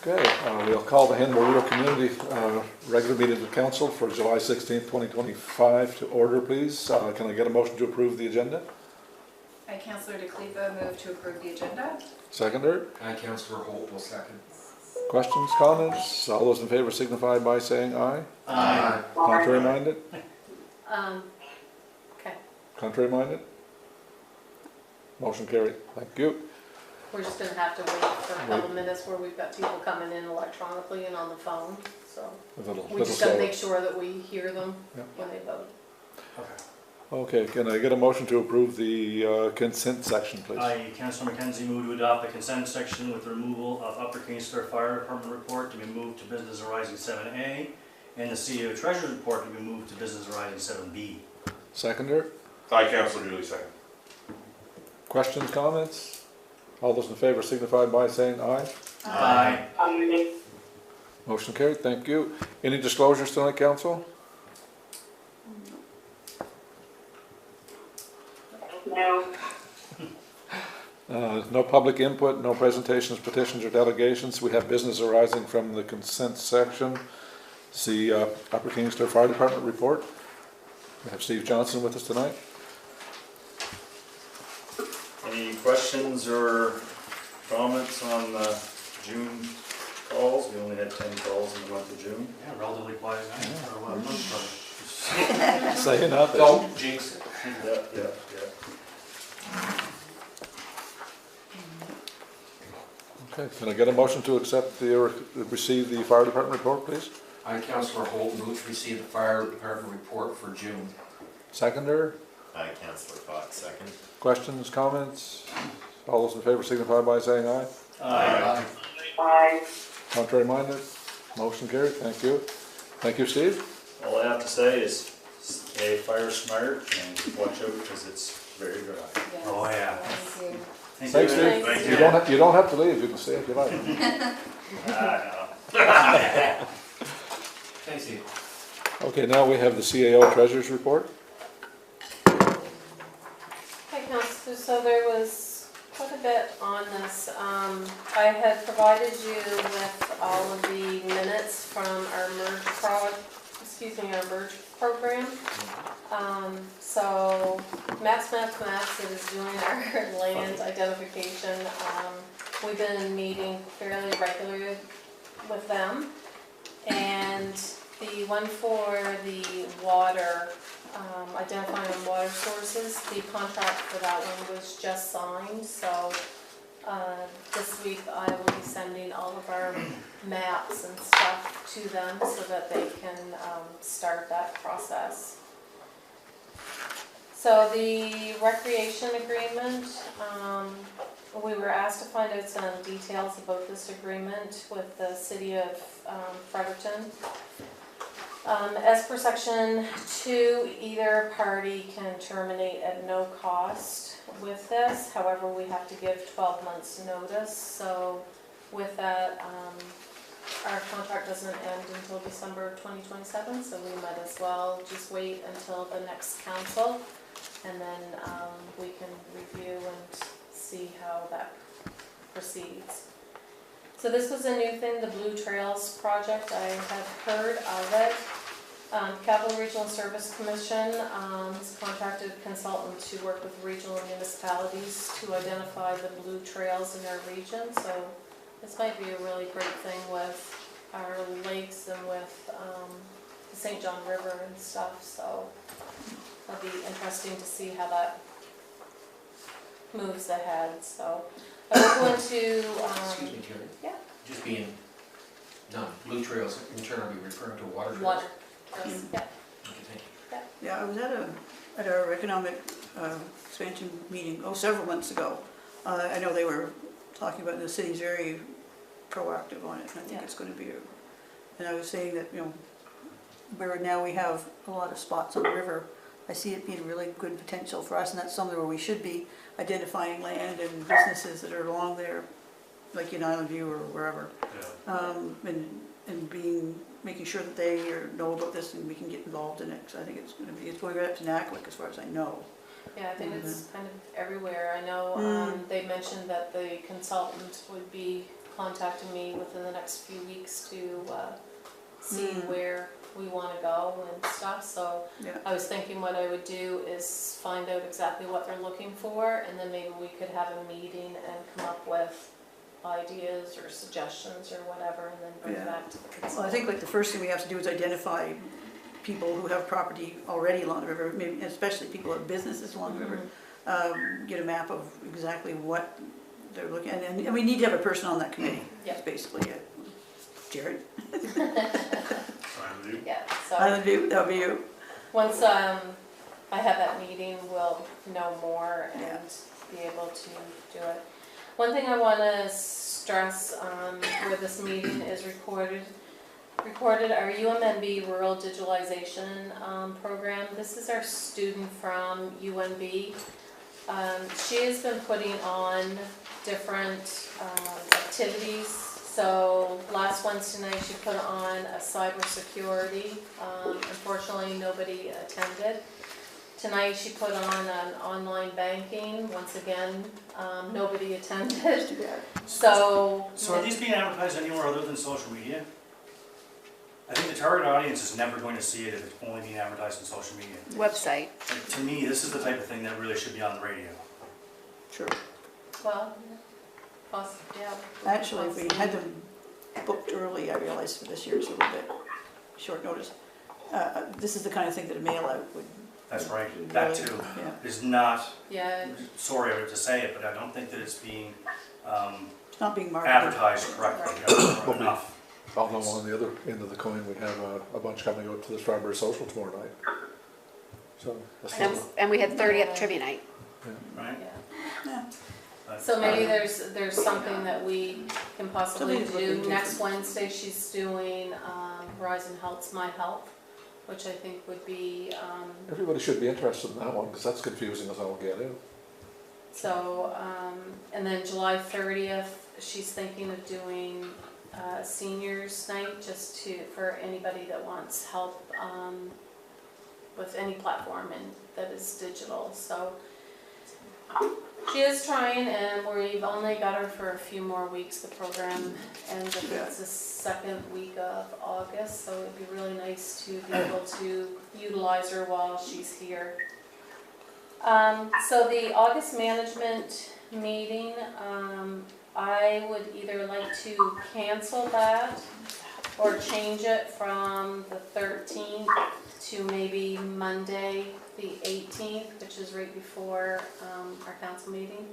Okay, we'll call the Hannibal River Community regular meeting of the council for July 16th, 2025 to order, please. Can I get a motion to approve the agenda? I, Councillor DeCleva, move to approve the agenda. Seconder? I, Councillor Holt, will second. Questions, comments? All those in favor signify by saying aye. Aye. Contrary minded? Okay, Contrary minded? Motion carried. Thank you. we're just gonna have to wait for a couple minutes where we've got people coming in electronically and on the phone, so. A little We just gotta slower. make sure that we hear them Yeah. when they vote. Okay, can I get a motion to approve the consent section, please? I, Councillor McKenzie, move to adopt the consent section with removal of Upper Kingston Fire Department report to be moved to Business Arising 7A, and the CEO Treasurer's report to be moved to Business Arising 7B. Seconder? I, Councillor Dooley, second. Questions, comments? All those in favor signify by saying aye. Aye. Motion carried, thank you. Any disclosures tonight, council? No. No public input, no presentations, petitions, or delegations. We have business arising from the consent section. See Upper Kingston Fire Department report. We have Steve Johnson with us tonight. Any questions or comments on the June calls? We only had 10 calls in the month of June. Yeah, relatively quiet night for a month from Saying nothing. Don't jinx it. Yeah. Okay, can I get a motion to accept receive the fire department report, please? I, Councillor Holt, move to receive the fire department report for June. Seconder? I, Councillor Fox, second. Questions, comments? All those in favor signify by saying aye. Aye. Aye. Contrary minded? Motion carried, thank you. Thank you, Steve. All I have to say is stay fire smart and watch out because it's very dry. Yes. Oh, yeah. Thank you. Thanks, Steve. Thanks. You don't have to leave, you can stay if you like. Thanks, Steve. Okay, now we have the CAO Treasurer's Report. Hi, Councillor, so there was quite a bit on this. I had provided you with all of the minutes from our merge program. So Maps that is doing our land identification. We've been meeting fairly regularly with them. And the one for the water, identifying water sources, the contract for that one was just signed, so this week I will be sending all of our maps and stuff to them so that they can start that process. So the recreation agreement, we were asked to find out some details about this agreement with the city of Fredericton. As per section 2, either party can terminate at no cost with this. However, we have to give 12 months notice. So with that, our contract doesn't end until December 2027. So we might as well just wait until the next council, and then we can review and see how that proceeds. So this was a new thing, the Blue Trails project. I have heard of it. Capital Regional Service Commission has contracted a consultant to work with regional municipalities to identify the blue trails in our region. So this might be a really great thing with our lakes and with the St. John River and stuff. So it'll be interesting to see how that moves ahead. So I will go into Excuse me, Terry. yeah. Just being, Blue Trails, in turn, I'll be referring to water trails. Water trails, yeah. Okay, thank you. Yeah, I was at our economic expansion meeting, several months ago. I know they were talking about the city's very proactive on it, and I think it's going to be, and I was saying that, where now we have a lot of spots on the river, I see it being a really good potential for us, and that's somewhere where we should be identifying land and businesses that are along there, like in Island View or wherever. Yeah. And making sure that they know about this and we can get involved in it. So I think it's going right up to NACWIC as far as I know. Yeah, I think it's kind of everywhere. I know they mentioned that the consultant would be contacting me within the next few weeks to see Mm. where we want to go and stuff. So Yeah. I was thinking what I would do is find out exactly what they're looking for, and then maybe we could have a meeting and come up with ideas or suggestions or whatever, and then bring Yeah. it back to the consultant. Well, I think like the first thing we have to do is identify people who have property already along the river, maybe especially people who have businesses along the river. Get a map of exactly what they're looking at, and we need to have a person on that committee. Yeah. That's basically it. Jared, Fine with you? Yeah, so. Island View, that'll be you. Once I have that meeting, we'll know more Yeah. and be able to do it. One thing I want to stress where this meeting is recorded our UMNB Rural Digitalization Program. This is our student from UNB. She has been putting on different activities. So last Wednesday night she put on a cybersecurity. Unfortunately, nobody attended. Tonight she put on an online banking. Once again, nobody attended. Too bad. So So are these being advertised anywhere other than social media? I think the target audience is never going to see it if it's only being advertised on social media. Website. And to me, this is the type of thing that really should be on the radio. Sure. well, possibly, yeah. Actually, if we had them booked early, I realized for this year it's a little bit short notice. This is the kind of thing that a mail out would. That's right, would that really- too. Yeah, Is not, Yeah, sorry to say it, but I don't think that it's being it's not being marketed. advertised correctly or enough. Although on the other end of the coin, we have a bunch coming out to the Strawberry Social tomorrow night. So, that's And, not- and we had 30th trivia night. Right? yeah. Yeah. But- So maybe there's something that we can possibly Something to look do. into. Next Wednesday, she's doing Horizon Health's My Health, which I think would be, Everybody should be interested in that one, because that's confusing as all get out. so, and then July 30th, she's thinking of doing seniors night, just for anybody that wants help with any platform and that is digital, so. She is trying, and we've only got her for a few more weeks. The program ends, I think it's the second week of August, so it'd be really nice to be able to utilize her while she's here. So the August management meeting, I would either like to cancel that or change it from the 13th to maybe Monday, the 18th, which is right before our council meeting.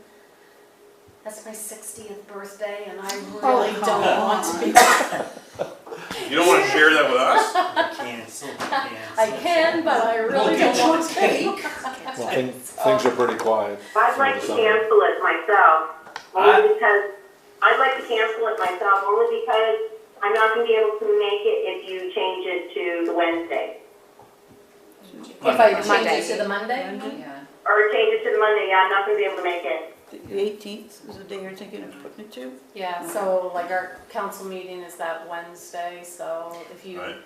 That's my 60th birthday, and I really don't want to be. You don't want to share that with us? Cancel. I can, but I really don't want to be. Well, things are pretty quiet. I'd like to cancel it myself, only because, I'd like to cancel it myself, only because I'm not gonna be able to make it if you change it to the Wednesday. If I change Monday. it to the Monday? Yeah. Or change it to the Monday, yeah, I'm not gonna be able to make it. The 18th is the day you're thinking of putting it to? Yeah, so like our council meeting is that Wednesday, so if you, Right.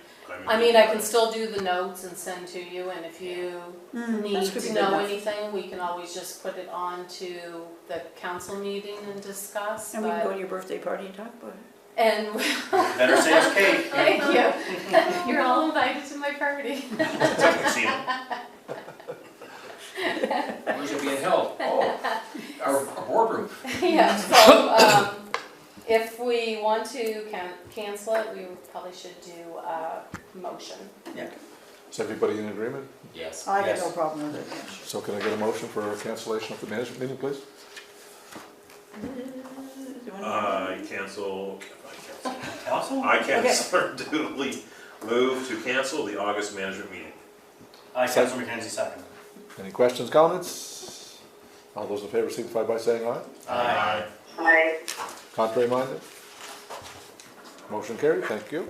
I mean, I can still do the notes and send to you, and if you need That could be to good know enough. anything, we can always just put it on to the council meeting and discuss, And we can go but, to your birthday party and talk about it. and, Better say it's cake. thank you. You're all invited to my party. Where's it being held? Oh, our boardroom. Yeah, so, if we want to cancel it, we probably should do a motion. Is everybody in agreement? Yes. I have no Yes. problem with it. So can I get a motion for cancellation of the management meeting, please? Do you want to- I Council? duly move to cancel the August management meeting. I, Councilor McKenzie, second. Any questions, comments? All those in favor signify by saying aye. Aye. I, Contrary minded? Motion carried, thank you.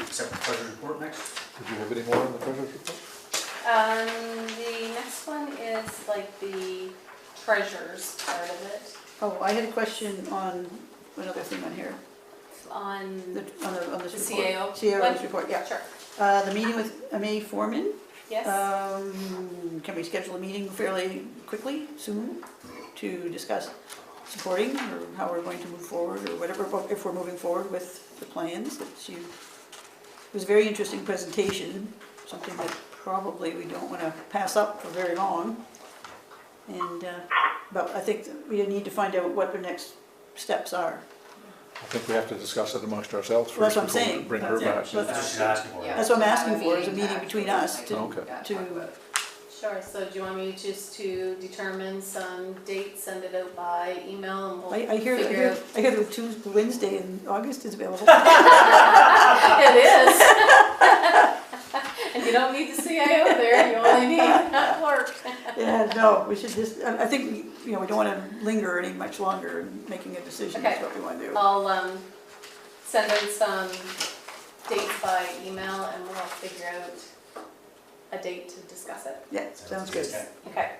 Accept the treasurer's report next. Did you have any more on the treasurer's report? The next one is like the treasurer's part of it, Oh, I had a question on another thing on here, on, on this The report. CAO? CAO's report, yeah. sure, The meeting with M.A. Foreman, yes? can we schedule a meeting fairly quickly, soon, to discuss supporting, or how we're going to move forward, or whatever, if we're moving forward with the plans that you, it was a very interesting presentation, something that probably we don't want to pass up for very long. And, but I think that we need to find out what the next steps are. I think we have to discuss it amongst ourselves Well, that's first what I'm before we saying. bring her Yeah, back. but- That's what she's asking for. Yeah. That's what I'm asking Have a for, is a meeting meeting to between actually, us Okay. to, Sure, so do you want me just to determine some dates, send it out by email, and we'll I hear figure out? that Tuesday, Wednesday in August is available. It is. And you don't need the CIO there, you only need clerk. Yeah, no, we should just, I think, we don't want to linger any much longer in making a decision, that's Okay. what we want to do. I'll send out some dates by email and we'll figure out a date to discuss it. Yeah, sounds good. Okay. Okay,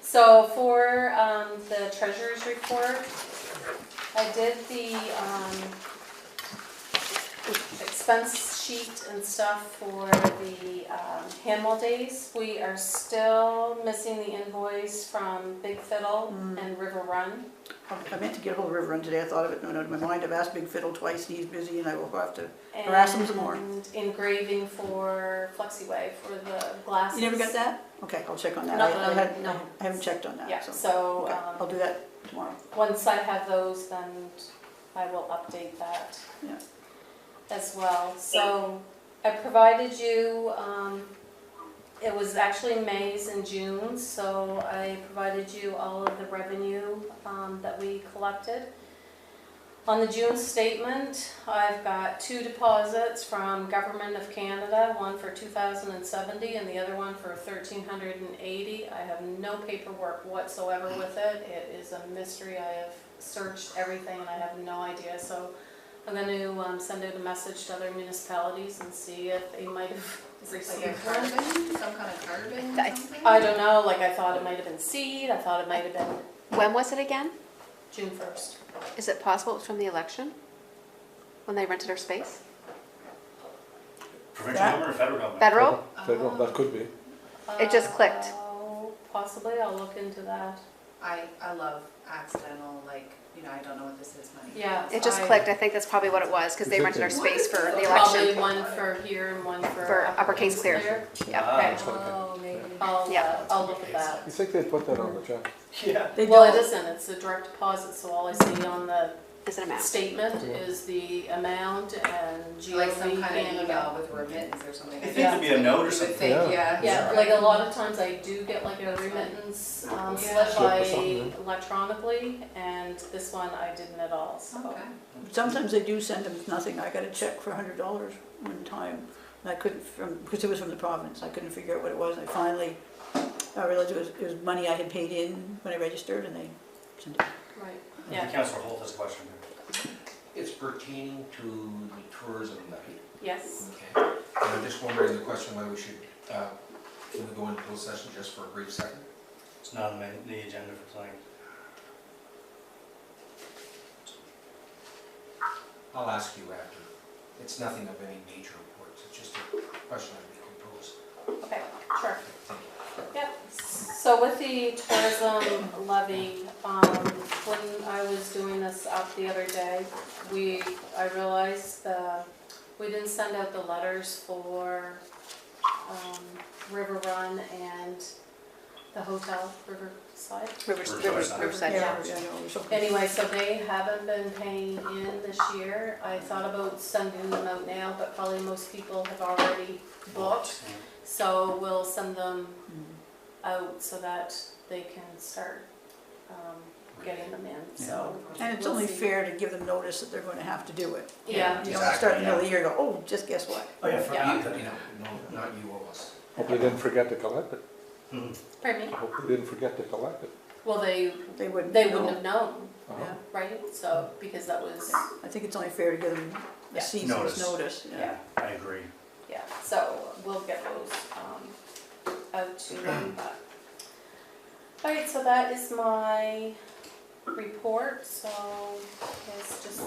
so for the treasurer's report, I did the expense sheet and stuff for the Hanwell Days. We are still missing the invoice from Big Fiddle and River Run. I meant to get hold of River Run today, I thought of it, no, in my mind, I've asked Big Fiddle twice, he's busy, and I will have to harass him some more. And engraving for Flexiway for the glasses. You never got that? Okay, I'll check on that. Not I that no. I haven't checked on that, Yeah, so. so Okay, I'll do that tomorrow. once I have those, then I will update that Yeah. as well. So I provided you, it was actually May's and June's, so I provided you all of the revenue that we collected. On the June statement, I've got 2 deposits from Government of Canada, one for $2,070 and the other one for $1,380. I have no paperwork whatsoever with it. It is a mystery. I have searched everything and I have no idea. So I'm going to send out a message to other municipalities and see if they might have Is it like a received one. carbon, some kind of carbon I- something? I don't know, like I thought it might have been seed, I thought it might have been When was it again? June 1st. Is it possible it was from the election? When they rented our space? Provincial That- government or federal government? Federal? Federal, that could be. It just clicked. Possibly, I'll look into that. I love accidental, like, I don't know what this is money. Yeah. It just clicked. I think that's probably what it was, because they rented our space for the Probably election. one for here and one For Upper Kings Clear. Yeah. Ah, Okay, Oh, maybe. Yeah. I'll look at that. You think they'd put that on the check? Yeah. They Well, it don't- isn't, it's a direct deposit, so all I see on the Is it a map? statement is the amount and Like some GOV kind of email Canada. with remittance or something. I think there'd be a note or You would something. think, Yeah. yeah. Yeah, like a lot of times I do get like a remittance slip Slip by or something, electronically, and this one I didn't at all, so. Okay. Sometimes they do send them nothing, I got a check for $100 one time, and I couldn't, because it was from the province, I couldn't figure out what it was, and I finally, I realized it was money I had paid in when I registered, and they sent it. Right, Yeah. yeah, Councilor Holt has a question. It's pertaining to the tourism levy. yes. Okay. And I'm just wondering the question whether we should, can we go into closed session just for a brief second? It's not on the agenda for tonight. I'll ask you after. It's nothing of any major importance, it's just a question I would propose. Okay, sure. Thank you. Yep, so with the tourism levy, when I was doing this up the other day, I realized we didn't send out the letters for River Run and the hotel, Riverside. Riverside. Yeah, Yeah. I know, it was so- Anyway, so they haven't been paying in this year. I thought about sending them out now, but probably most people have already booked. So we'll send them out so that they can start getting them in, so. And it's we'll only see. fair to give them notice that they're going to have to do it. Yeah, You don't start in the middle of the year and go, oh, just guess what? Oh, yeah, for Yeah. You know, no, not you owe us. Hope they didn't forget to collect it. pardon me? Hope they didn't forget to collect it. Well, they They wouldn't. wouldn't know. have known, Uh-huh. right? So, because that was, I think it's only fair to give them a Yeah. season's Notice. notice. yeah, I agree. yeah. So we'll get those out to them. All right, so that is my report, so it's just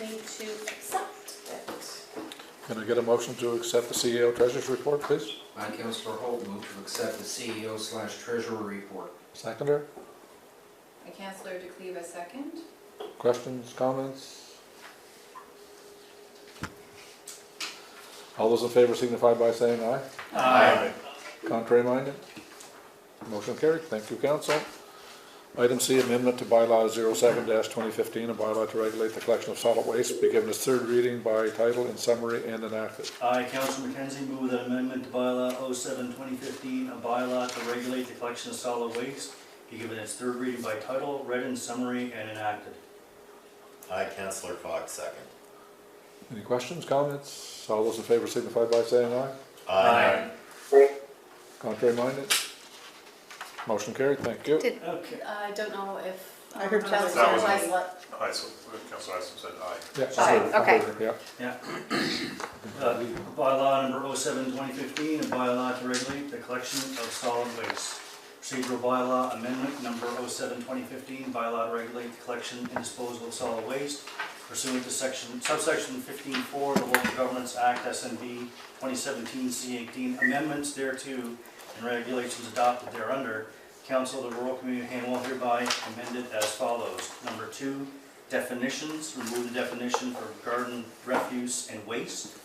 need to accept it. Can I get a motion to accept the CEO Treasurer's report, please? I, Councilor Holt, move to accept the CEO/treasurer report. Seconder? And Councillor DeCleva second. Questions, comments? All those in favor signify by saying aye. Aye. Contrary minded? Motion carried. Thank you, council. Item C, amendment to bylaw 07-2015, a bylaw to regulate the collection of solid waste, be given its third reading by title, in summary, and enacted. I, Councillor Mackenzie, move that amendment to bylaw 07-2015, a bylaw to regulate the collection of solid waste, be given its third reading by title, read in summary, and enacted. I, Councillor Fox, second. Any questions, comments? All those in favor signify by saying aye. Aye. Contrary minded? Motion carried. Thank you. Did, Okay. I don't know if. I heard Councillor that was Heisler- Councillor Isom said aye. Yeah, Aye, okay. Yeah. Bylaw number 07-2015, a bylaw to regulate the collection of solid waste. Procedural bylaw amendment number 07-2015, bylaw to regulate the collection and disposal of solid waste pursuant to subsection 15.4 of the Local Governance Act, SNB 2017 C18, amendments thereto and regulations adopted thereunder. Council of the Rural Community of Hanwell hereby amended as follows. Number 2, definitions, remove the definition for garden refuse and waste.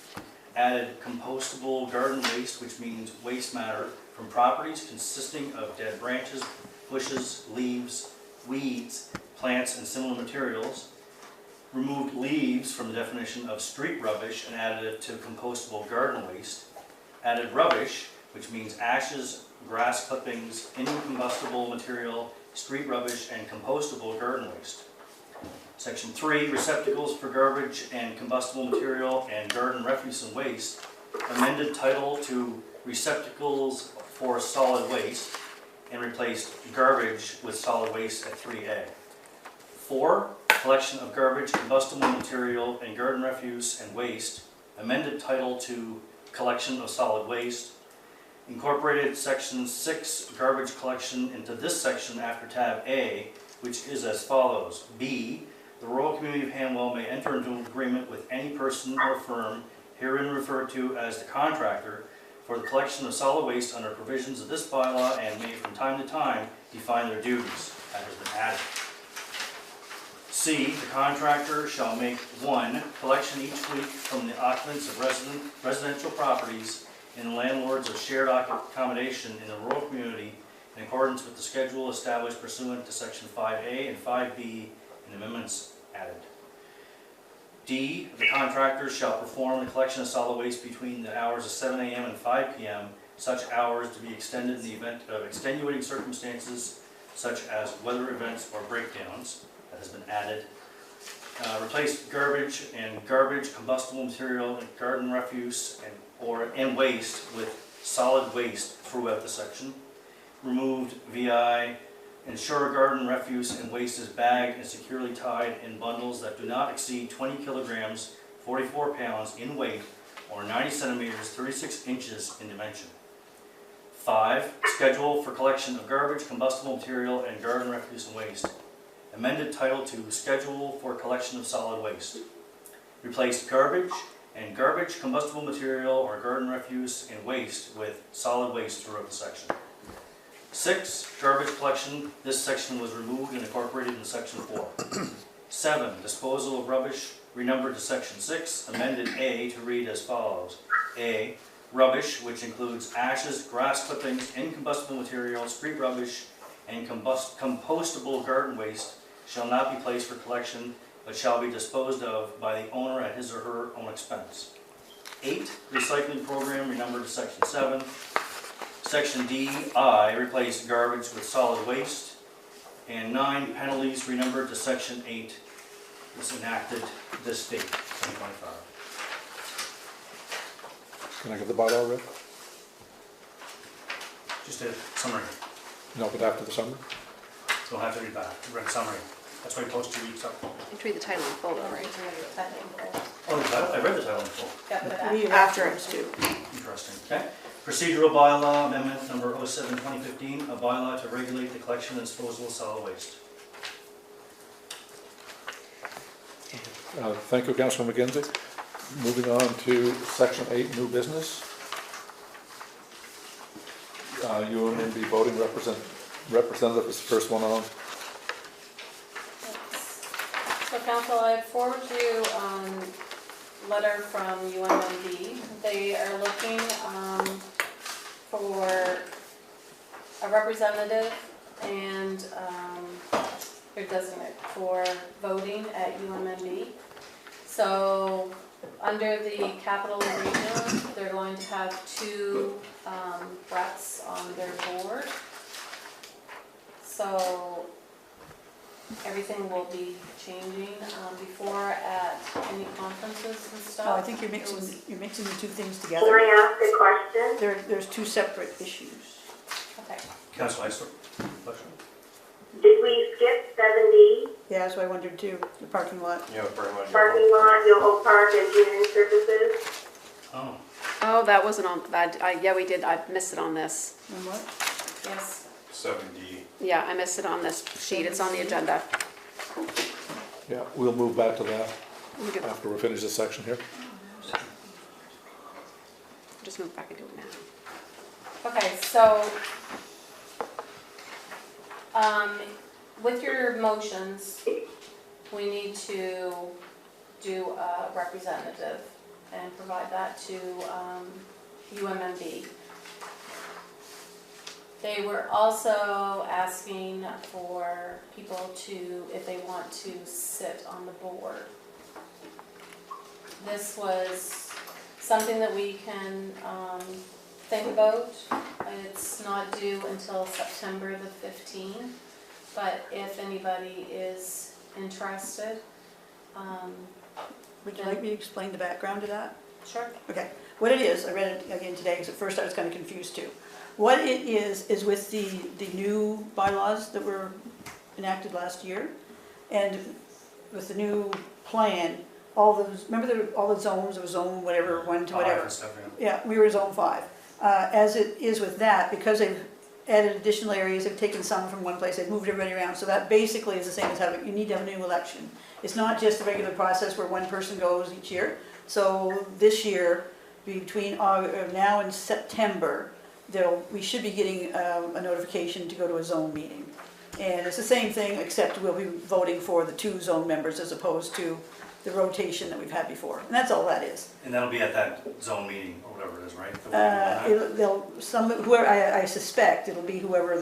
Added compostable garden waste, which means waste matter from properties consisting of dead branches, bushes, leaves, weeds, plants, and similar materials. Removed leaves from the definition of street rubbish and added it to compostable garden waste. Added rubbish, which means ashes, grass clippings, incombustible material, street rubbish, and compostable garden waste. Section 3, receptacles for garbage and combustible material and garden refuse and waste. Amended title to receptacles for solid waste and replaced garbage with solid waste at 3A. 4, collection of garbage, combustible material, and garden refuse and waste. Amended title to collection of solid waste. Incorporated section 6, garbage collection, into this section after tab A, which is as follows. B, the Rural Community of Hanwell may enter into an agreement with any person or firm herein referred to as the contractor for the collection of solid waste under provisions of this bylaw and may from time to time define their duties. That has been added. C, the contractor shall make 1, collection each week from the occupants of residential properties and landlords of shared accommodation in the rural community in accordance with the schedule established pursuant to section 5A and 5B and amendments added. D, the contractor shall perform the collection of solid waste between the hours of 7 a.m. and 5 p.m., such hours to be extended in the event of extenuating circumstances such as weather events or breakdowns. That has been added. Replace garbage and garbage, combustible material, and garden refuse and waste with solid waste throughout the section. Removed VI, ensure garden refuse and waste is bagged and securely tied in bundles that do not exceed 20 kilograms, 44 pounds in weight, or 90 centimeters, 36 inches in dimension. 5, schedule for collection of garbage, combustible material, and garden refuse and waste. Amended title to schedule for collection of solid waste. Replace garbage and garbage, combustible material, or garden refuse and waste with solid waste throughout the section. 6, garbage collection. This section was removed and incorporated in section 4. 7, disposal of rubbish, renumbered to section 6, amended A to read as follows. A, rubbish, which includes ashes, grass clippings, incombustible material, street rubbish, and compostable garden waste, shall not be placed for collection, but shall be disposed of by the owner at his or her own expense. 8, recycling program, renumbered to section 7. Section D, I, replace garbage with solid waste. And 9, penalties, renumbered to section 8, was enacted this date, 2025. Can I get the bylaw read? Just a summary. No, but after the summer? Don't have to read that. Read the summary. That's why you post 2 weeks up. you have to read the title in full, though, right? Oh, the title? I read the title in full. Yeah, but We reference to. Interesting. Okay. Procedural bylaw amendment number 07-2015, a bylaw to regulate the collection and disposal of solid waste. Thank you, Councilor McGinty. Moving on to section 8, new business. UNMB voting representative is the first one on. So council, I forwarded you letter from UMMD. They are looking for a representative and their designate for voting at UMMD. So under the capital arena, they're going to have 2 reps on their board. So everything will be changing. Before at any conferences and stuff. Oh, I think you're it was- mixing the two things Can together. I ask a question? There's 2 separate issues. Okay. Councillor Ister, question? Did we skip 7D, Yeah, that's what I wondered too, the parking lot. Yeah, pretty much. parking lot, Yoho Park, engineering services? Oh, Oh, that wasn't on, yeah, we did, I missed it on this. And what? Yes. 7D. Yeah, I missed it on this sheet, it's on the agenda. Yeah, we'll move back to that We could after we finish this section here. just move back and do it now. Okay, so, with your motions, we need to do a representative and provide that to UMMD. They were also asking for people to, if they want to sit on the board. This was something that we can think about. It's not due until September the 15th, but if anybody is interested, Would you like me to explain the background to that? sure. Okay, what it is, I read it again today, because at first I was kind of confused too. What it is with the new bylaws that were enacted last year, and with the new plan, all those, remember all the zones, there was zone whatever, 1 to whatever. and stuff, yeah. Yeah, we were zone 5. As it is with that, because they've added additional areas, they've taken some from one place, they've moved everybody around, so that basically is the same as having, you need to have a new election. It's not just a regular process where one person goes each year. So this year, between now and September, we should be getting a notification to go to a zone meeting. And it's the same thing, except we'll be voting for the 2 zone members as opposed to the rotation that we've had before. And that's all that is. And that'll be at that zone meeting, or whatever it is, right? The one Whoever, I suspect it'll be whoever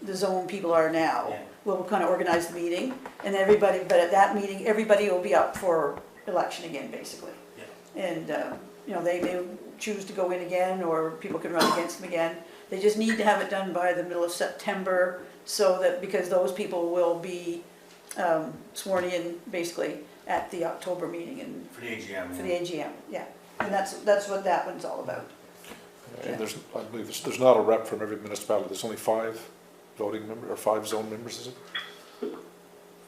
the zone people are now. Yeah. Will kind of organize the meeting, and everybody, but at that meeting, everybody will be up for election again, basically. Yeah. And, you know, they may choose to go in again, or people can run against them again. They just need to have it done by the middle of September, so that, because those people will be sworn in, basically, at the October meeting and For the AGM. for the AGM, yeah. And that's what that one's all about. And I believe there's not a rep from every municipality, there's only 5 voting members, or 5 zone members, is it?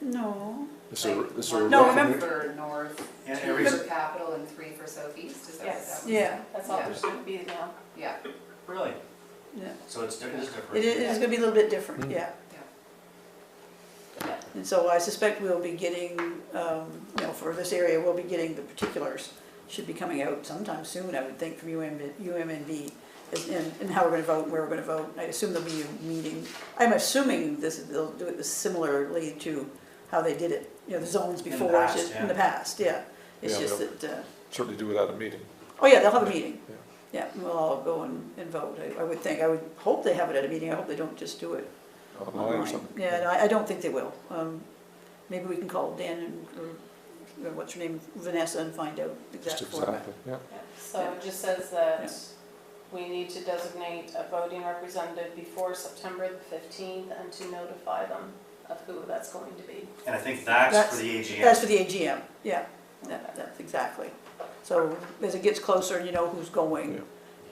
No. Is there a No, rep from remember- For north, Yeah, 2 every- for capital and 3 for southeast, is that what Yes. that was? Yeah, That's all Yeah. there's going to be now. Yeah, Really? yeah. So it is different? It is gonna be a little bit different, Mm. yeah. Yeah. And so I suspect we'll be getting, you know, for this area, we'll be getting the particulars. Should be coming out sometime soon, I would think, from UMNB, and how we're gonna vote, and where we're gonna vote. I assume there'll be a meeting. I'm assuming they'll do it similarly to how they did it, you know, the zones In the before. past, it's just- yeah. In the past, yeah. It's Yeah, just they'll- that, Certainly do it at a meeting. oh yeah, they'll have a meeting. Yeah. Yeah, we'll all go and vote. I would think, I would hope they have it at a meeting. I hope they don't just do it Online or online. something. Yeah, no, I don't think they will. Maybe we can call Dan or what's her name, Vanessa, and find out exact Just format. exactly, yeah. Yeah. So Yeah. it just says that we need to designate a voting representative before September the 15th and to notify them of who that's going to be. And I think that's for the AGM. That's for the AGM, yeah, that's exactly. So as it gets closer and you know who's going,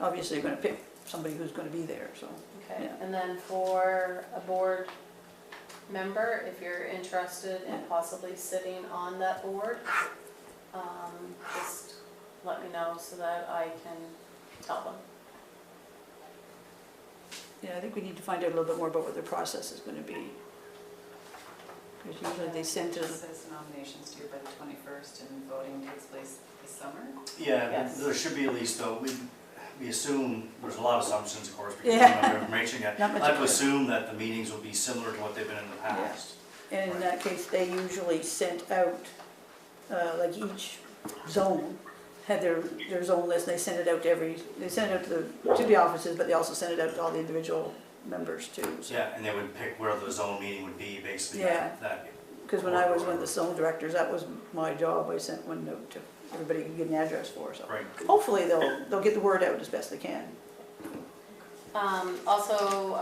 obviously you're gonna pick somebody who's gonna be there, so. Okay, Yeah. and then for a board member, if you're interested in possibly sitting on that board, just let me know so that I can tell them. Yeah, I think we need to find out a little bit more about what their process is gonna be. Because usually they send to, it says nominations due by the 21st and voting takes place this summer. Yeah, Yes. there should be at least, though, we assume, there's a lot of assumptions, of course, because we Yeah. don't have information yet. Not much I have to of it. assume that the meetings will be similar to what they've been in the past. And in that case, they usually sent out, like each zone had their zone list, and they sent it out to they sent it out to the offices, but they also sent it out to all the individual members too. So. Yeah, and they would pick where the zone meeting would be, basically. Yeah. That. Because when I was one of the zone directors, that was my job. I sent one note to everybody could get an address for. So Right. hopefully they'll get the word out as best they can. Also,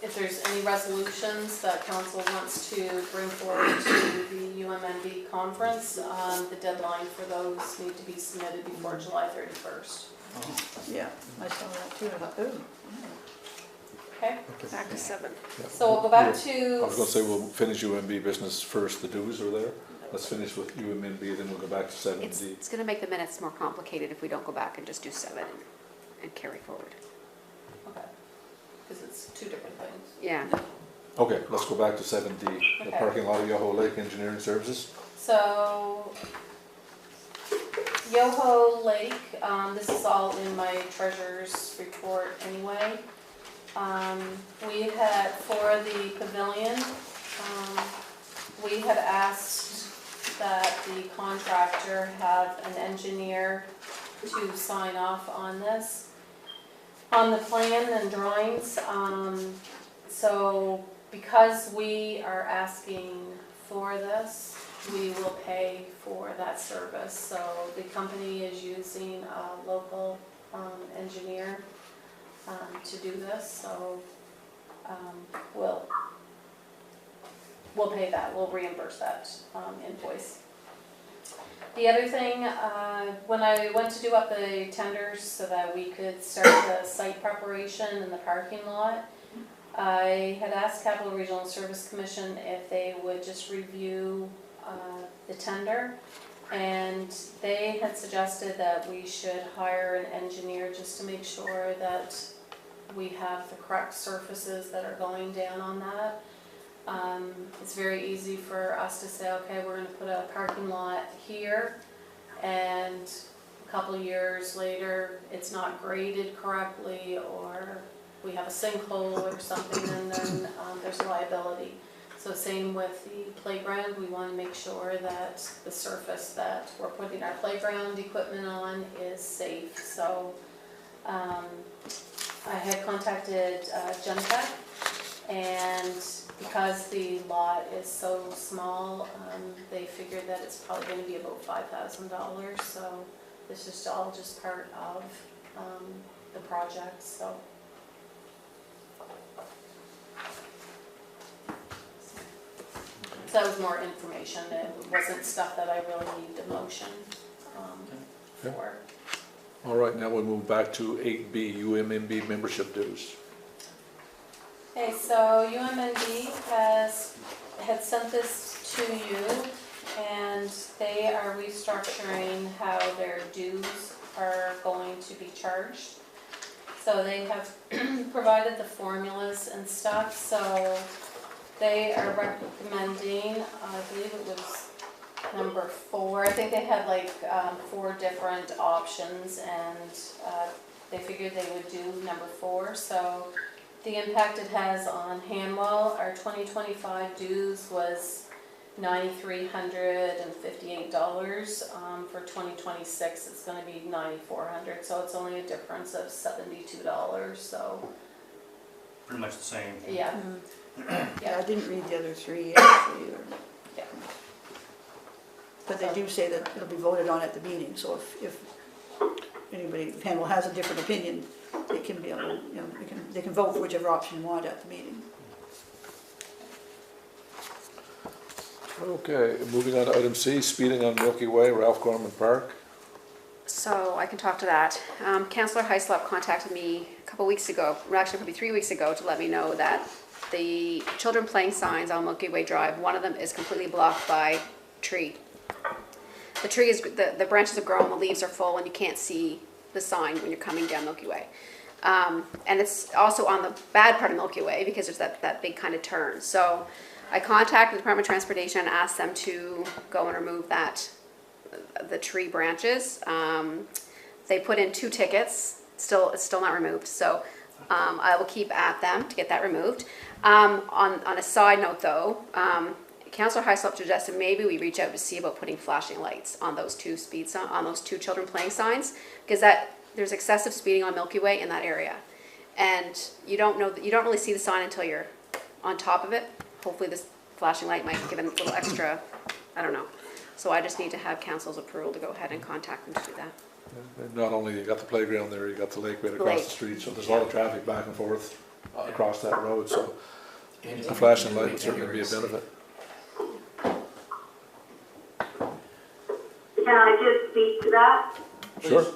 if there's any resolutions that council wants to bring forward to the UMNB conference, the deadline for those need to be submitted before July 31st. Yeah, I saw that too. I thought, ooh. Okay, Back to 7. Yeah. so we'll go back I to. was gonna say, we'll finish UMB business first, the dues are there. Let's finish with UMNB, then we'll go back to 7D. It's going to make the minutes more complicated if we don't go back and just do 7 and carry forward. Okay, because it's two different things. Yeah. Okay, let's go back to 7D, the Okay. parking lot of Yoho Lake Engineering Services. So, Yoho Lake, this is all in my treasurer's report anyway. We had, for the pavilion, we had asked that the contractor have an engineer to sign off on this, on the plan and drawings. So because we are asking for this, we will pay for that service. So the company is using a local engineer to do this, so we'll pay that, we'll reimburse that invoice. The other thing, when I went to do up the tenders so that we could start the site preparation in the parking lot, I had asked Capital Regional Service Commission if they would just review the tender, and they had suggested that we should hire an engineer just to make sure that we have the correct surfaces that are going down on that. It's very easy for us to say, okay, we're going to put a parking lot here, and a couple years later it's not graded correctly, or we have a sinkhole or something, and then there's liability. So same with the playground, we want to make sure that the surface that we're putting our playground equipment on is safe. So I had contacted Genentech, and because the lot is so small, they figured that it's probably going to be about $5,000. So this is all just part of the project. So. So that was more information. It wasn't stuff that I really need a motion for. All right, now we move back to 8B, UMNB membership dues. Okay, so UMNB had sent this to you, and they are restructuring how their dues are going to be charged. So they have provided the formulas and stuff, so they are recommending, I believe it was number 4. I think they had like 4 different options, and they figured they would do number 4. So the impact it has on Hanwell, our 2025 dues was $9,358. For 2026, it's going to be $9,400. So it's only a difference of $72. So Pretty much the same. yeah. Yeah, I didn't read the other 3 actually either. Yeah. But they do say that it'll be voted on at the meeting, so if anybody, if Hanwell has a different opinion, they can be able, you know, they can vote for whichever option you want at the meeting. Okay, moving on to item C, speeding on Milky Way, Ralph Gorman Park. So I can talk to that. Councillor Heislop contacted me a couple weeks ago, or actually probably 3 weeks ago, to let me know that the children playing signs on Milky Way Drive, one of them is completely blocked by tree. The tree is, the branches have grown, the leaves are full, and you can't see the sign when you're coming down Milky Way. And it's also on the bad part of Milky Way because there's that big kind of turn. So I contacted the Department of Transportation and asked them to go and remove the tree branches. They put in 2 tickets, it's still not removed. So I will keep at them to get that removed. On a side note though, Councillor Hyslop suggested maybe we reach out to see about putting flashing lights on those two on those two children playing signs, because there's excessive speeding on Milky Way in that area. And you don't really see the sign until you're on top of it. Hopefully this flashing light might give it a little extra, I don't know. So I just need to have council's approval to go ahead and contact them to do that. And not only you got the playground there, you got the lake right across Lake. the street, so there's a lot of traffic back and forth across that road, so And a flashing light would certainly be a benefit. Can I just speak to that? Sure.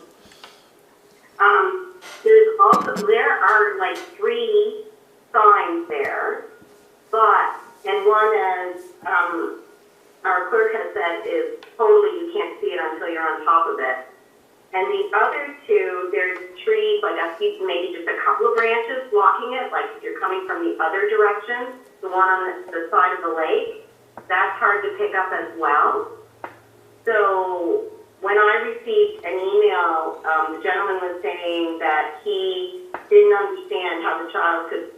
There are like 3 signs there, and one, as our clerk has said, is totally, you can't see it until you're on top of it. And the other 2, there's trees, like I see maybe just a couple of branches blocking it, like if you're coming from the other direction, the one on the side of the lake, that's hard to pick up as well. So when I received an email, the gentleman was saying that he didn't understand how the child could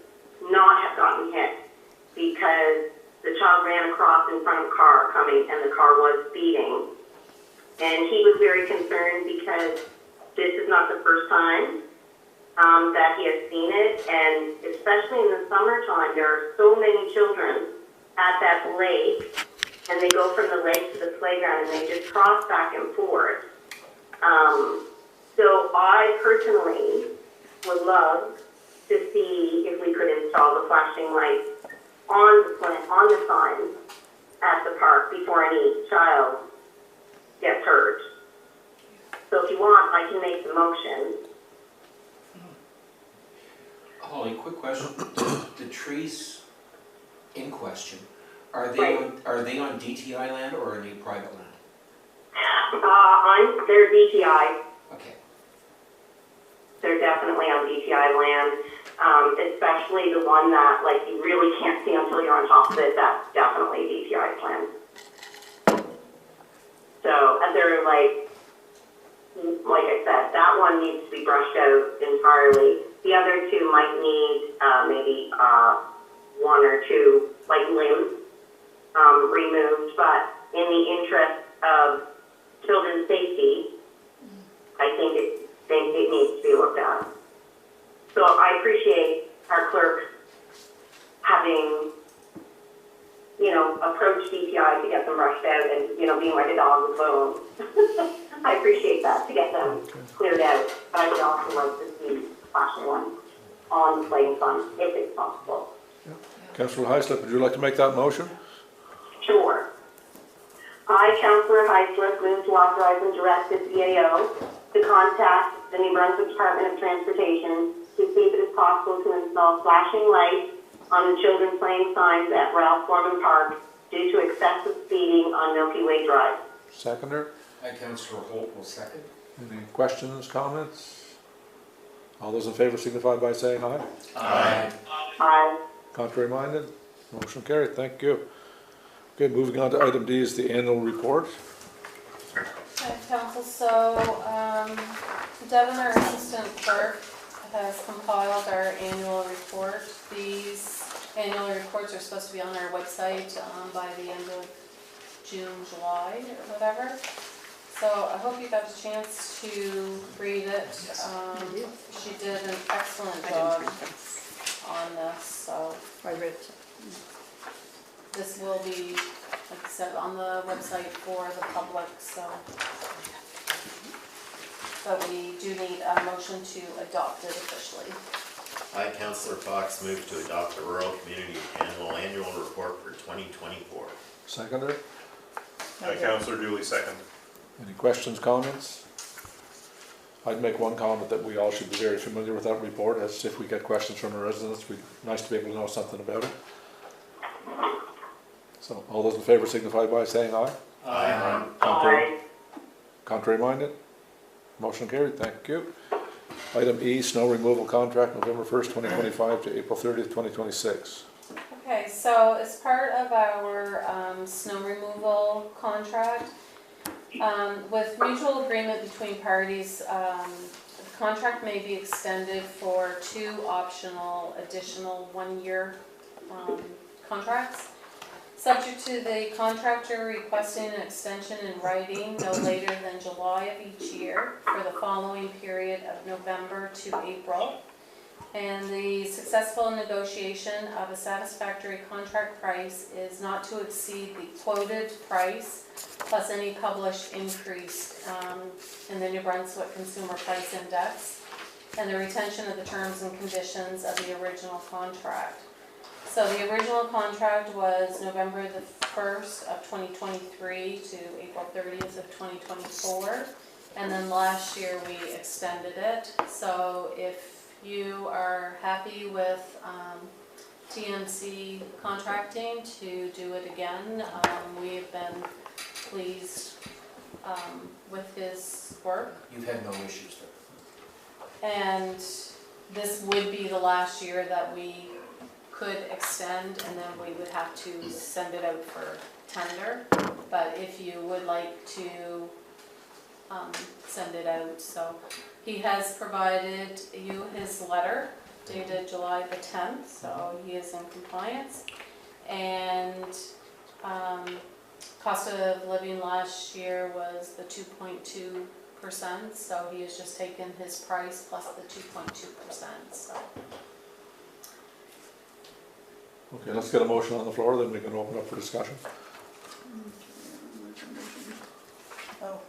not have gotten hit because the child ran across in front of a car coming and the car was speeding. And he was very concerned because this is not the first time that he has seen it, and especially in the summertime, there are so many children at that lake, and they go from the lake to the playground and they just cross back and forth. So I personally would love to see if we could install the flashing lights on the signs at the park before any child gets hurt. So if you want, I can make the motion. Holly, quick question. The trees in question, are they Right. on DTI land or any private land? They're DTI. Okay. They're definitely on DTI land, especially the one that, like, you really can't see until you're on top of it. That's definitely DTI land. So, and they're like I said, that one needs to be brushed out entirely. The other 2 might need maybe 1 or 2 like limbs removed, but in the interest of children's safety, I think it needs to be looked at. So I appreciate our clerk having, approached DTI to get them brushed out and, being like a dog with bones. I appreciate that, to get them cleared out. But I would also like to see flashing one on the playing fund, if it's possible. Councillor Hyslop, would you like to make that motion? Sure. I, Councillor Hyslop, move to authorize and direct the CAO to contact the New Brunswick Department of Transportation to see if it is possible to install flashing lights on the children playing signs at Ralph Foreman Park due to excessive speeding on Milky Way Drive. Seconder? Councillor Holt will second. Any questions, comments? All those in favor signify by saying aye. Aye. Aye. Contrary minded? Motion carried, thank you. Okay, moving on to item D is the annual report. Hi, Council. So, Devin, our assistant clerk, has compiled our annual report. These annual reports are supposed to be on our website by the end of June, July, or whatever. So I hope you got a chance to read it. She did an excellent job on this, so I read it. this will be, like I said, on the website for the public, so. But we do need a motion to adopt it officially. I, Councillor Fox, move to adopt the Rural Community Annual Report for 2024. Seconder? Councillor Dooley, second. Any questions, comments? I'd make one comment that we all should be very familiar with that report, as if we get questions from our residents, it'd be nice to be able to know something about it. So, all those in favor signify by saying aye. Aye. Aye. Contrary minded? Motion carried, thank you. Item E, snow removal contract, November 1st, 2025 to April 30th, 2026. Okay, so as part of our snow removal contract, with mutual agreement between parties, the contract may be extended for 2 optional additional 1-year contracts. Subject to the contractor requesting an extension in writing no later than July of each year for the following period of November to April. And the successful negotiation of a satisfactory contract price is not to exceed the quoted price plus any published increase in the New Brunswick Consumer Price Index, and the retention of the terms and conditions of the original contract. So the original contract was November the 1st of 2023 to April 30th of 2024. And then last year we extended it. So if you are happy with TMC contracting to do it again, we've been pleased with his work. You've had no issues there. And this would be the last year that we could extend, and then we would have to send it out for tender. But if you would like to send it out, so he has provided you his letter dated July the 10th, so he is in compliance. And cost of living last year was the 2.2%, so he has just taken his price plus the 2.2%, so. Okay, let's get a motion on the floor, then we can open up for discussion. Oh.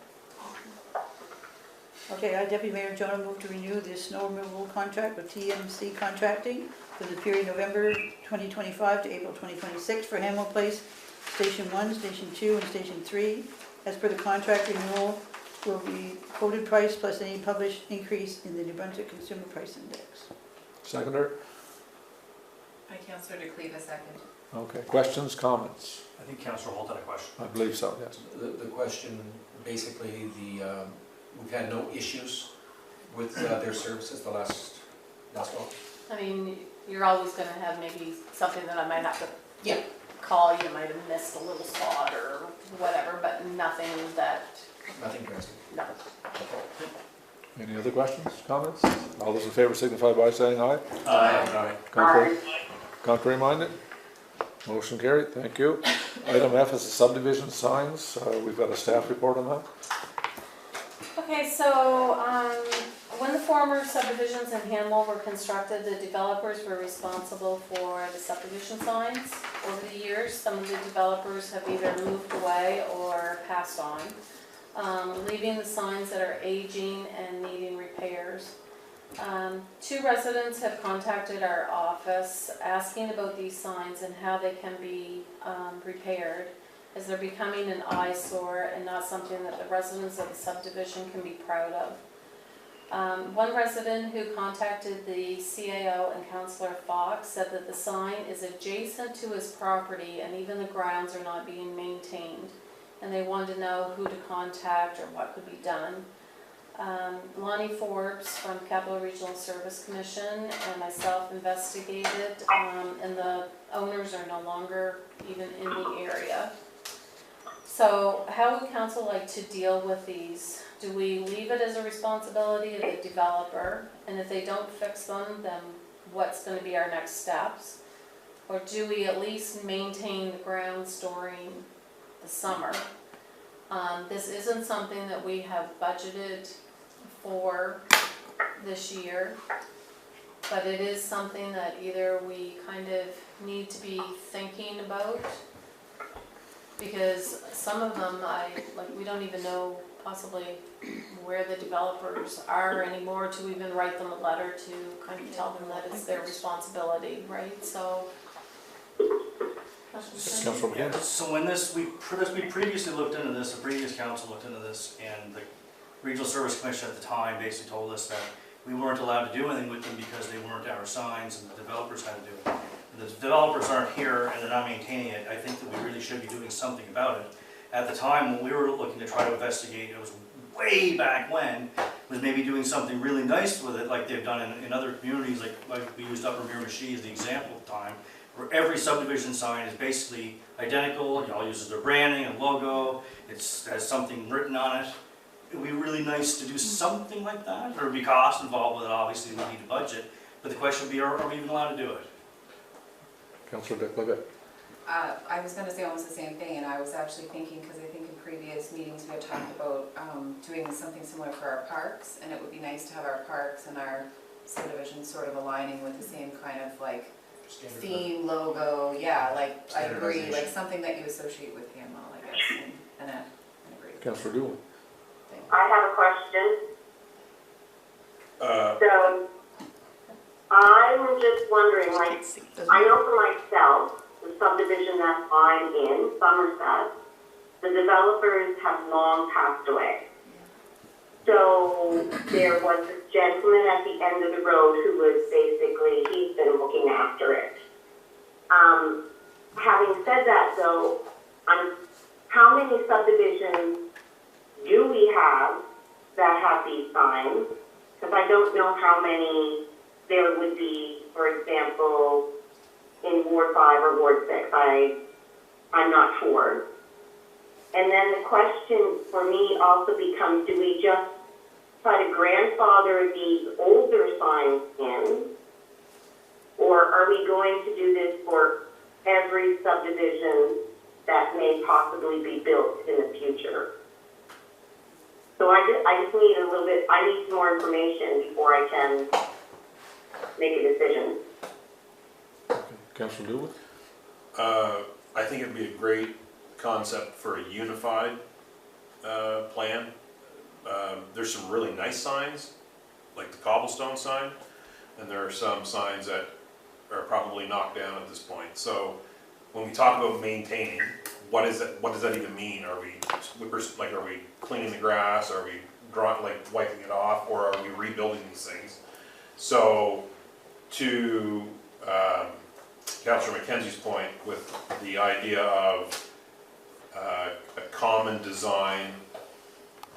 Okay, I, Deputy Mayor Jonah, move to renew the snow removal contract with TMC Contracting for the period November 2025 to April 2026 for Hamel Place, Station 1, Station 2, and Station 3. As per the contract, renewal will be quoted price plus any published increase in the New Brunswick Consumer Price Index. Seconder? By Councillor DeCleva, second. Okay, questions, comments? I think Councillor Holt had a question. I believe so, yes. The question, basically, we've had no issues with their services the last fall. I mean, you're always gonna have maybe something that I might have to Yeah. call, you might have missed a little spot or whatever, but nothing that, Nothing drastic. no. Any other questions, comments? All those in favor signify by saying aye. Aye. Contrary minded? Motion carried, thank you. Item F is the subdivision signs. We've got a staff report on that. Okay, so, when the former subdivisions in Hanwell were constructed, the developers were responsible for the subdivision signs. Over the years, some of the developers have either moved away or passed on, leaving the signs that are aging and needing repairs. 2 residents have contacted our office asking about these signs and how they can be repaired, as they're becoming an eyesore and not something that the residents of the subdivision can be proud of. One resident who contacted the CAO and Councillor Fox said that the sign is adjacent to his property and even the grounds are not being maintained, and they wanted to know who to contact or what could be done. Lonnie Forbes from Capital Regional Service Commission and myself investigated, and the owners are no longer even in the area. So how would council like to deal with these? Do we leave it as a responsibility of the developer, and if they don't fix them, then what's going to be our next steps? Or do we at least maintain the grounds during the summer? This isn't something that we have budgeted for this year, but it is something that either we kind of need to be thinking about, because some of them, we don't even know possibly where the developers are anymore to even write them a letter to kind of tell them that it's their responsibility, right? So. This comes from here. So when we previously looked into this, the previous council looked into this, and the Regional Service Commission at the time basically told us that we weren't allowed to do anything with them because they weren't our signs and the developers had to do it. And the developers aren't here and they're not maintaining it. I think that we really should be doing something about it. At the time, when we were looking to try to investigate, it was way back when, was maybe doing something really nice with it, like they've done in other communities, like we used Upper Miramichi as the example at the time, where every subdivision sign is basically identical. It all uses their branding and logo. It has something written on it. It would be really nice to do something like that. There would be costs involved with it. Obviously, we need a budget. But the question would be, are we even allowed to do it? Councillor Dick Levitt. I was gonna say almost the same thing, and I was actually thinking, because I think in previous meetings we had talked about doing something similar for our parks, and it would be nice to have our parks and our subdivision sort of aligning with the same kind of like Standard. theme, logo, yeah, like, I agree, like Standardization. something that you associate with PML, I guess, and Annette, I agree. Councillor Doolin. I have a question. Uh, So, I'm just wondering, like, I know for myself, the subdivision that I'm in, Somerset, the developers have long passed away. So, there was this gentleman at the end of the road who was basically, he's been looking after it. Having said that though, how many subdivisions do we have that have these signs? Because I don't know how many there would be, for example, in Ward 5 or Ward 6. I'm not sure. And then the question for me also becomes, do we just try to grandfather these older signs in? Or are we going to do this for every subdivision that may possibly be built in the future? So I just need a little bit, I need some more information before I can make a decision. Councillor Doolin. I think it'd be a great concept for a unified plan. There's some really nice signs, like the cobblestone sign, and there are some signs that are probably knocked down at this point. So when we talk about maintaining, what does that even mean? Are we are we cleaning the grass? Are we wiping it off, or are we rebuilding these things? So to Councillor McKenzie's point with the idea of a common design,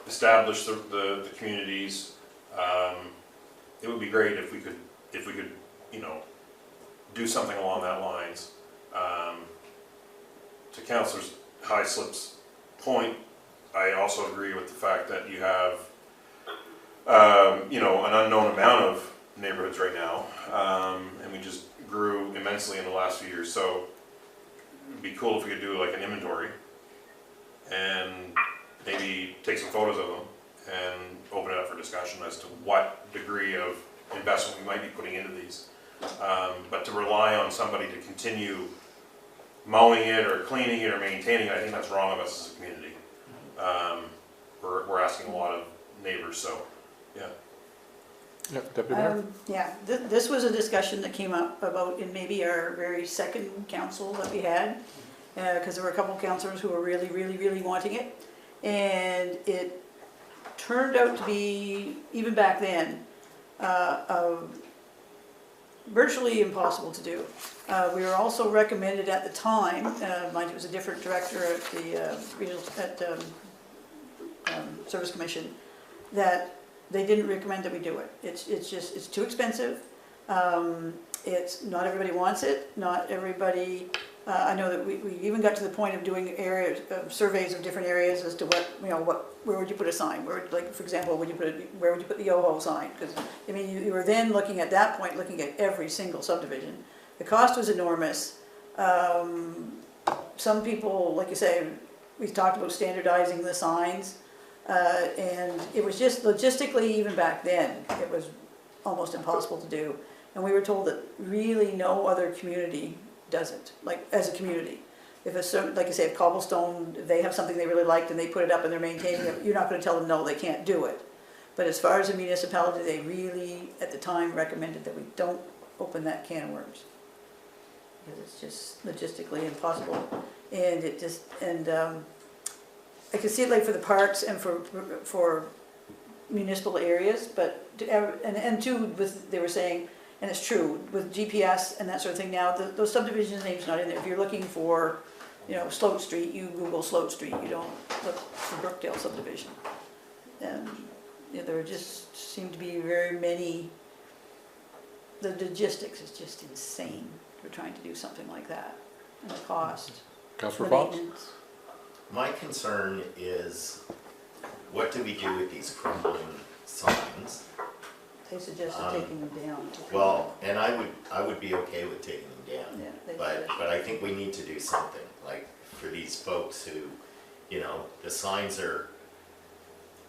establish the communities, it would be great if we could do something along that lines. To Councillor Highslip's point, I also agree with the fact that you have an unknown amount of neighborhoods right now, and we just grew immensely in the last few years. So it'd be cool if we could do like an inventory and maybe take some photos of them and open it up for discussion as to what degree of investment we might be putting into these. But to rely on somebody to continue mowing it or cleaning it or maintaining it, I think that's wrong of us as a community. We're asking a lot of neighbors, so yeah. Yeah, Deputy Mayor. Yeah, this was a discussion that came up about in maybe our very second council that we had, because there were a couple of councillors who were really, really, really wanting it. And it turned out to be, even back then, virtually impossible to do. We were also recommended at the time, mind you, it was a different director at the Service Commission, that they didn't recommend that we do it. It's too expensive. It's not everybody wants it. Not everybody. I know that we even got to the point of doing surveys of different areas as to where would you put a sign? Like for example, where would you put the Yoho sign? Because I mean, you were then looking at that point, looking at every single subdivision. The cost was enormous. Some people, like you say, we talked about standardizing the signs. And it was just logistically, even back then, it was almost impossible to do. And we were told that really no other community does it, like as a community. If like you say, if Cobblestone, they have something they really liked and they put it up and they're maintaining it, you're not going to tell them no, they can't do it. But as far as a municipality, they really, at the time, recommended that we don't open that can of worms. Because it's just logistically impossible. And I can see it like for the parks and for municipal areas, but and too, they were saying, and it's true, with GPS and that sort of thing now, those subdivision names not in there. If you're looking for, Sloat Street, you Google Sloat Street, you don't look for Brookdale subdivision. And there just seem to be very many, the logistics is just insane for trying to do something like that, and the cost, Councillor the Fox. maintenance. My concern is, what do we do with these crumbling signs? They suggested taking them down. Well, and I would be okay with taking them down. Yeah, they But, said. but I think we need to do something, like, for these folks who, you know, the signs are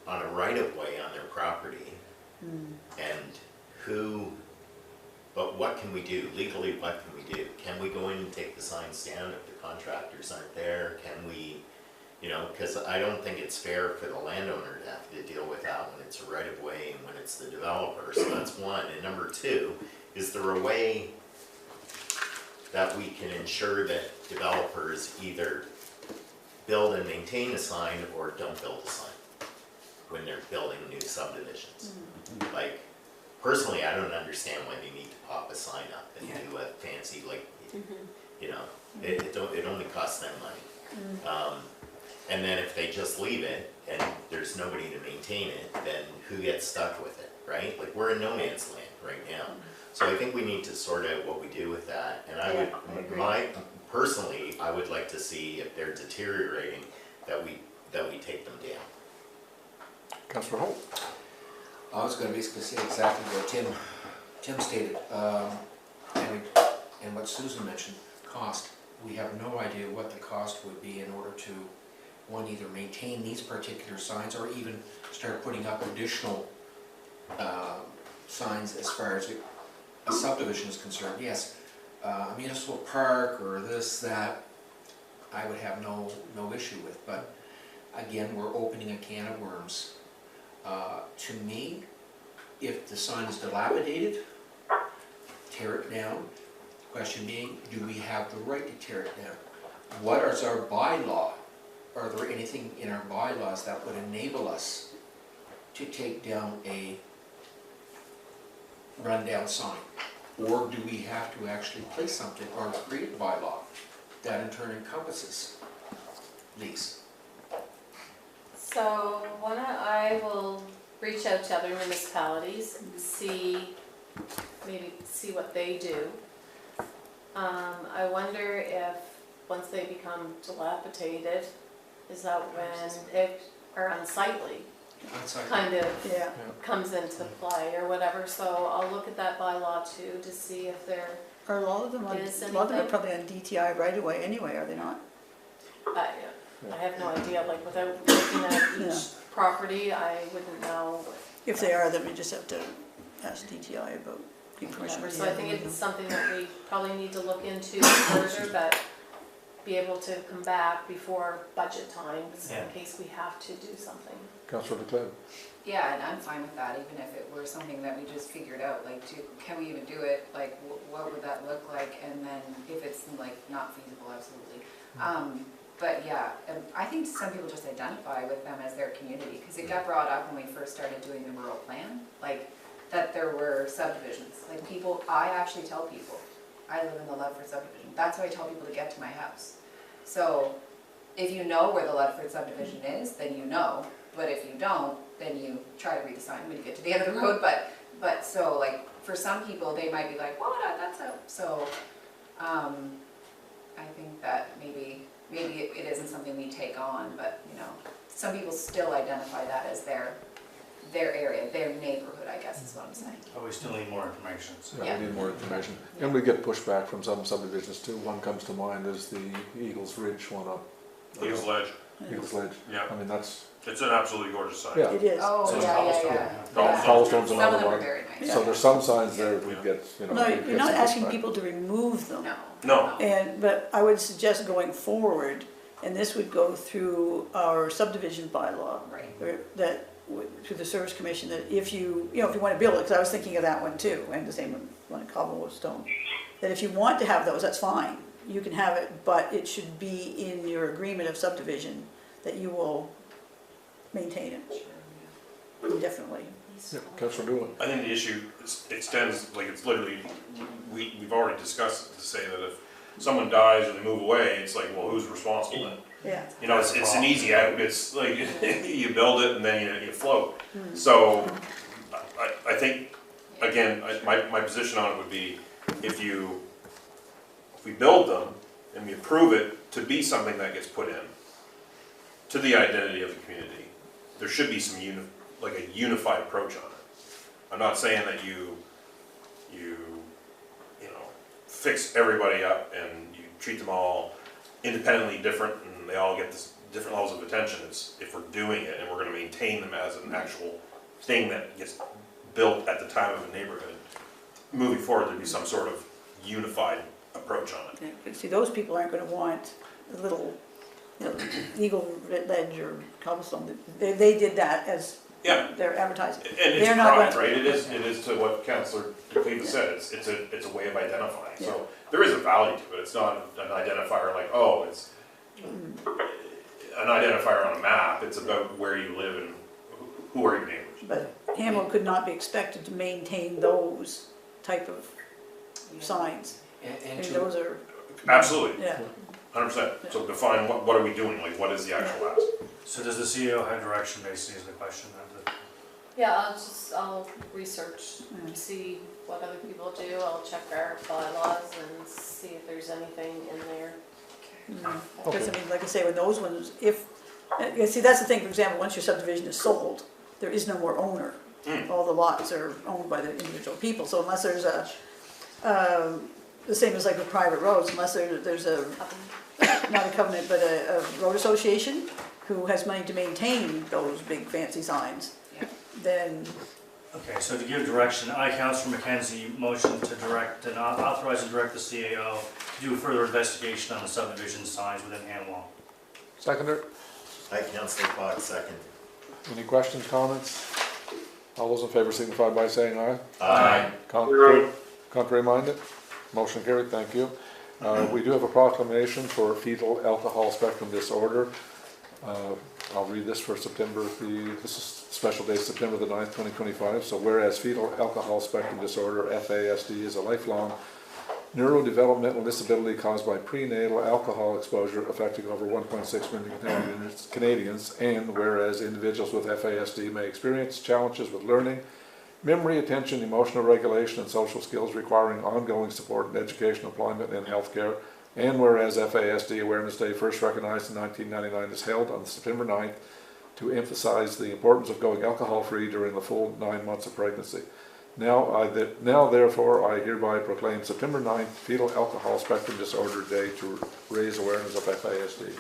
on a right-of-way on their property, and but what can we do? Legally, what can we do? Can we go in and take the signs down if the contractors aren't there? Can we, you know, because I don't think it's fair for the landowner to have to deal with that when it's a right-of-way and when it's the developer, so that's one. And number two, is there a way that we can ensure that developers either build and maintain a sign or don't build a sign when they're building new subdivisions? Like, personally, I don't understand why they need to pop a sign up and do a fancy, like, you know, it only costs them money. And then if they just leave it and there's nobody to maintain it, then who gets stuck with it, right? Like, we're in no man's land right now. So I think we need to sort out what we do with that. And I would, personally, I would like to see if they're deteriorating, that we take them down. Councillor Holt? I was gonna basically say exactly what Tim stated, and what Susan mentioned, cost. We have no idea what the cost would be in order to, one, either maintain these particular signs or even start putting up additional signs as far as a subdivision is concerned. Yes, a municipal park or this, that, I would have no issue with, but again, we're opening a can of worms. To me, if the sign is dilapidated, tear it down. Question being, do we have the right to tear it down? What is our bylaw? Are there anything in our bylaws that would enable us to take down a rundown sign? Or do we have to actually place something or create a bylaw that in turn encompasses these? So I will reach out to other municipalities, maybe see what they do. I wonder if, once they become dilapidated, is that when it, or unsightly, kind of Yeah, comes into play or whatever, so I'll look at that bylaw too to see if there, are a lot of them on, Is a lot of them are anything- probably on DTI right away anyway, are they not? I have no idea, like without looking at Yeah. each property, I wouldn't know. If they are, then we just have to ask DTI about the information. Whatever. we So I have think with it's them. something that we probably need to look into further, but be able to come back before budget times in case we have to do something. Councillor Leclerc? Yeah, and I'm fine with that, even if it were something that we just figured out, like, can we even do it? Like, what would that look like? And then if it's like not feasible, absolutely. But yeah, I think some people just identify with them as their community, because it got brought up when we first started doing the rural plan, like, that there were subdivisions. Like, people, I actually tell people, I live in the Ludford subdivision. That's why I tell people to get to my house. So if you know where the Ludford subdivision is, then you know. But if you don't, then you try to read the sign when you get to the end of the road. But so, like, for some people, they might be like, well, that's out. So I think that maybe it isn't something we take on, but, you know, some people still identify that as their area, their neighborhood, I guess is what I'm saying. But we still need more information, so. Yeah, we need more information. And we get pushback from some subdivisions too. One comes to mind is the Eagles Ridge one up. Eagles Ledge, Eagles Ledge. yeah, I mean, that's, it's an absolutely gorgeous sign. yeah. It is. Oh, So it's yeah. Cobblestone. Cobblestone's Some another of them are one. very nice. So there's some signs there we get, you know. No, we you're get not some asking pushback. people to remove them. No, But I would suggest going forward, and this would go through our subdivision bylaw. Right. Or that, through the service commission, that if you want to build it, because I was thinking of that one too, and the same one at Cobblestone, that if you want to have those, that's fine, you can have it, but it should be in your agreement of subdivision that you will maintain it indefinitely. Yeah, Councillor Newland. I think the issue extends, like, it's literally, we've already discussed it, to say that if someone dies or they move away, it's like, well, who's responsible then? Yeah. You know, it's an easy out, it's like, you build it and then you float. So, I think, again, my position on it would be, if we build them and we approve it to be something that gets put in, to the identity of the community, there should be some a unified approach on it. I'm not saying that you know, fix everybody up and you treat them all independently different and they all get this different levels of attention. It's if we're doing it and we're gonna maintain them as an actual thing that gets built at the time of a neighborhood, moving forward, there'd be some sort of unified approach on it. Yeah, but see, those people aren't gonna want a little, Eagle Ledge or Cobblestone. They did that as Yeah, their advertising. and it's They're not pride, gonna- right? It is to what Councillor Cleva said, it's a way of identifying. So there is a value to it. It's not an identifier like, oh, it's an identifier on a map. It's about where you live and who are your neighbors. But Hamel could not be expected to maintain those type of signs. I And mean, to, those are, Absolutely, yeah. 100%. So define what are we doing? Like, what is the actual ask? So does the CEO have direction, basically, is the question? Yeah, I'll research, see what other people do, I'll check our bylaws and see if there's anything in there. Because, I mean, like I say, with those ones, if, see, that's the thing, for example, once your subdivision is sold, there is no more owner. All the lots are owned by the individual people, so unless there's a, the same as like with private roads, unless there's a, not a covenant, but a road association who has money to maintain those big fancy signs, then, Okay, so to give direction, I, Councillor Mackenzie, motion to direct and authorize and direct the CAO to do further investigation on the subdivision signs within Hanwell. Seconder, I, Councillor Fox, second. any questions, comments? All those in favor signify by saying aye. Aye. Contrary minded? Motion carried, thank you. We do have a proclamation for fetal alcohol spectrum disorder. I'll read this for September, this is special day, September the 9th, 2025. So whereas fetal alcohol spectrum disorder, FASD, is a lifelong neurodevelopmental disability caused by prenatal alcohol exposure affecting over 1.6 million Canadians, and whereas individuals with FASD may experience challenges with learning, memory, attention, emotional regulation, and social skills requiring ongoing support in education, employment, and healthcare, and whereas FASD Awareness Day, first recognized in 1999, is held on September 9th to emphasize the importance of going alcohol-free during the full 9 months of pregnancy. Now therefore, I hereby proclaim September 9th Fetal Alcohol Spectrum Disorder Day to raise awareness of FASD.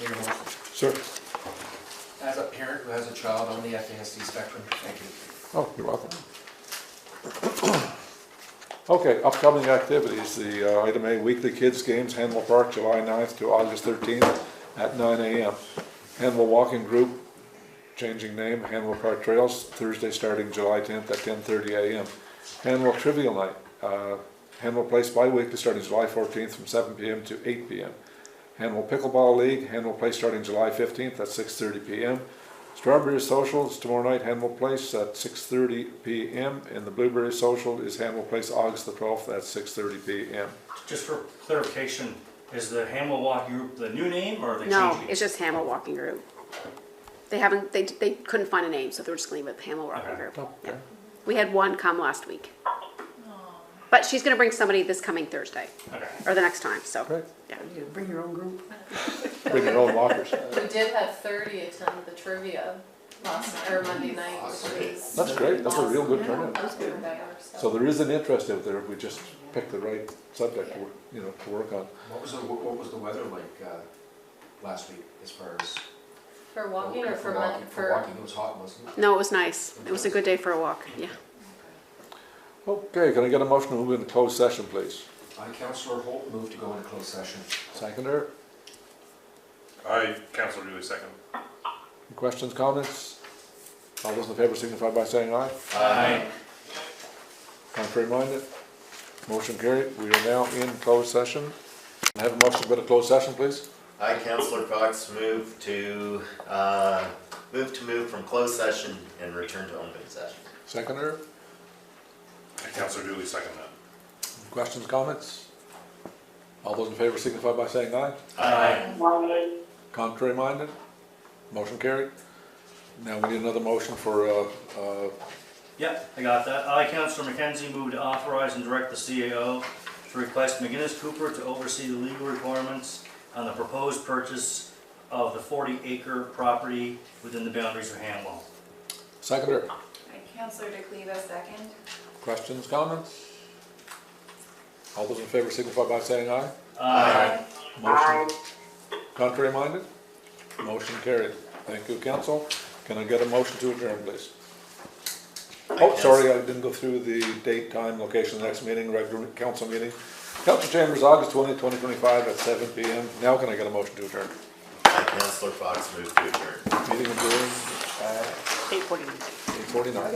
Mayor Moore, Sir? as a parent who has a child on the FASD spectrum, thank you. Oh, you're welcome. Okay, upcoming activities. The item A, weekly kids games, Hanwell Park, July 9th to August 13th at 9 a.m. Hanwell Walking Group, changing name, Hanwell Park Trails, Thursday starting July 10th at 10:30 a.m. Hanwell Trivial Night, Hanwell Place bi-weekly starting July 14th from 7 p.m. to 8 p.m. Hanwell Pickleball League, Hanwell Place starting July 15th at 6:30 p.m. Strawberry Socials tomorrow night, Hanwell Place at 6:30 p.m. and the Blueberry Social is Hanwell Place August the 12th at 6:30 p.m. Just for clarification, is the Hanwell Walking Group the new name or are they No, changing? it's just Hamel Walking Group. They couldn't find a name, so they're just gonna leave it Hamel Walking Okay. Group. Oh, okay. We had one come last week. But she's gonna bring somebody this coming Thursday, Okay. or the next time, so, Great. yeah. you bring your own group. Bring your own lockers. We did have 30 attend the trivia Monday night, which was. That's great, that's a real good turnout. That's good. So there is an interest out there, we just picked the right subject, to work on. What was the weather like last week as far as? For walking or for walking? For walking, it was hot, wasn't it? No, it was nice. It was a good day for a walk, yeah. Okay, can I get a motion to move into closed session, please? I, Councillor Holt, move to go into closed session. Seconder, I, Councillor Dooley, second. any questions, comments? All those in favor signify by saying aye. Aye. Contrary minded? Motion carried. We are now in closed session. Can I have a motion to go to closed session, please? I, Councillor Fox, move from closed session and return to open session. Seconder, I, Councillor Dooley, second that. questions, comments? All those in favor signify by saying aye. Aye. Contrary minded? Motion carried. Now we need another motion for, Yep, I got that. I, Councillor Mackenzie, move to authorize and direct the CAO to request McGinnis Cooper to oversee the legal requirements on the proposed purchase of the 40-acre property within the boundaries of Hanwell. Seconder, Councillor DeCleva, second. questions, comments? All those in favor signify by saying aye. Aye. Motion, contrary minded? Motion carried. Thank you, council. Can I get a motion to adjourn, please? Oh, sorry, I didn't go through the date, time, location, of the next meeting, regular council meeting. Council Chambers, August 20, 2025 at 7 PM. Now can I get a motion to adjourn? Councillor Fox moved to adjourn. Meeting adjourned at 8:49. 8:49.